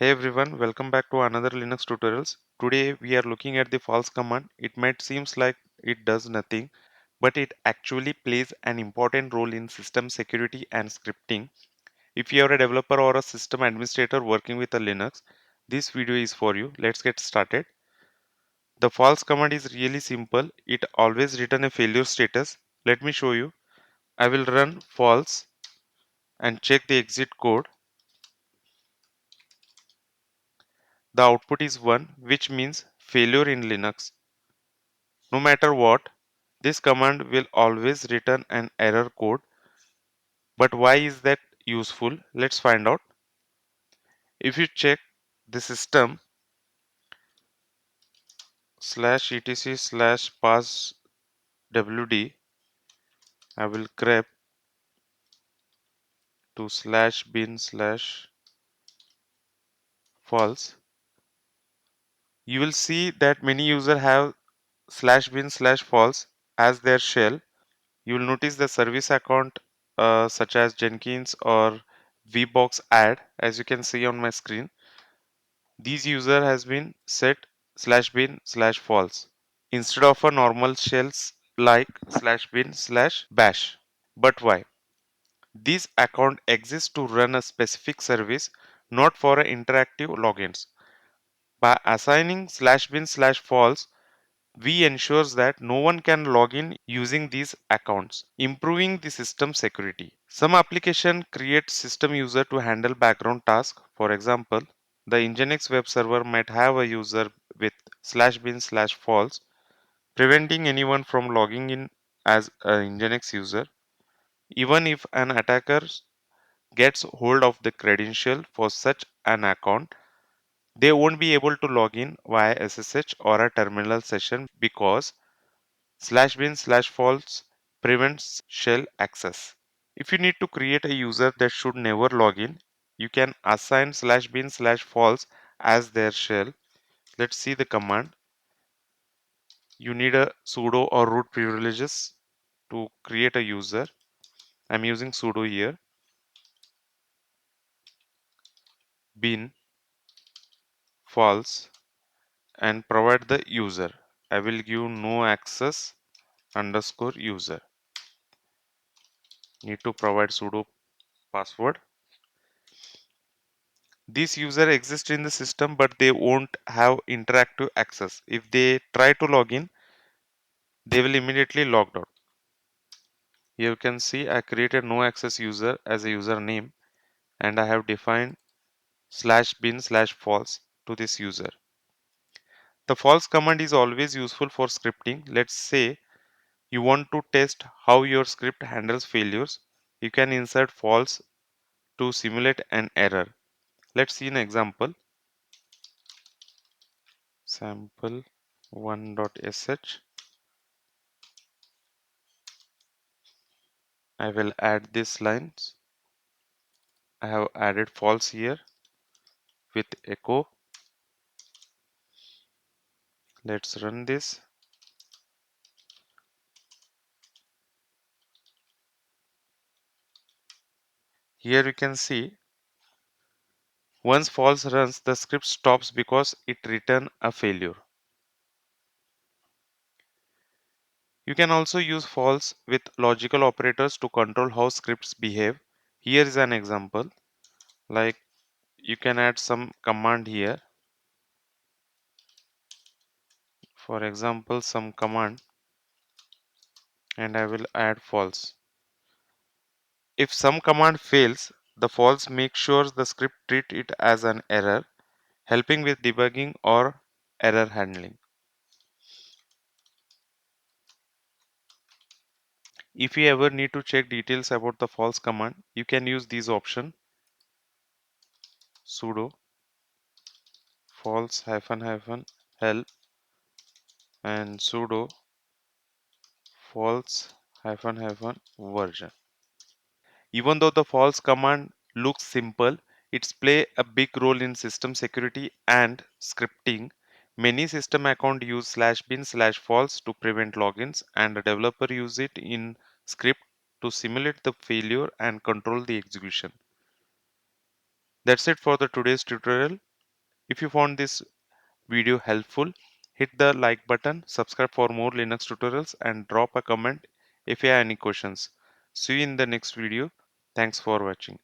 Hey everyone, welcome back to another Linux tutorials. Today we are looking at the false command. It might seems like it does nothing, but it actually plays an important role in system security and scripting. If you are a developer or a system administrator working with a Linux, this video is for you. Let's get started. The false command is really simple. It always return a failure status. Let me show you. I will run false and check the exit code. The output is 1, which means failure in Linux. No matter what, this command will always return an error code. But why is that useful? Let's find out. If you check the system /etc/passwd, I will grep to /bin/false. You will see that many users have /bin/false as their shell. You will notice the service account such as Jenkins or vbox_add, as you can see on my screen. These user has been set /bin/false instead of a normal shells like /bin/bash. But why? This account exists to run a specific service, not for a interactive logins. By assigning /bin/false, we ensures that no one can log in using these accounts, improving the system security. Some application create system user to handle background tasks. For example, the Nginx web server might have a user with /bin/false, preventing anyone from logging in as an Nginx user. Even if an attacker gets hold of the credential for such an account, they won't be able to log in via SSH or a terminal session because /bin/false prevents shell access. If you need to create a user that should never log in, you can assign /bin/false as their shell. Let's see the command. You need a sudo or root privileges to create a user. I'm using sudo here. Bin false and provide the user. I will give no access underscore user. Need to provide sudo password. This user exists in the system, but they won't have interactive access. If they try to log in, they will immediately logged out. Here you can see I created no access user as a username and I have defined /bin/false to this user. The false command is always useful for scripting. Let's say you want to test how your script handles failures. You can insert false to simulate an error. Let's see an example. Sample1.sh. I will add these lines. I have added false here with echo. Let's run this. Here you can see once false runs, the script stops because it returns a failure. You can also use false with logical operators to control how scripts behave. Here is an example. Like you can add some command here. For example, some command and I will add false. If some command fails, the false makes sure the script treat it as an error, helping with debugging or error handling. If you ever need to check details about the false command, you can use these options: sudo false help and sudo false version. Even though the false command looks simple, it's play a big role in system security and scripting. Many system accounts use /bin/false to prevent logins, and a developer use it in script to simulate the failure and control the execution. That's it for the today's tutorial. If you found this video helpful, hit the like button, subscribe for more Linux tutorials, and drop a comment if you have any questions. See you in the next video. Thanks for watching.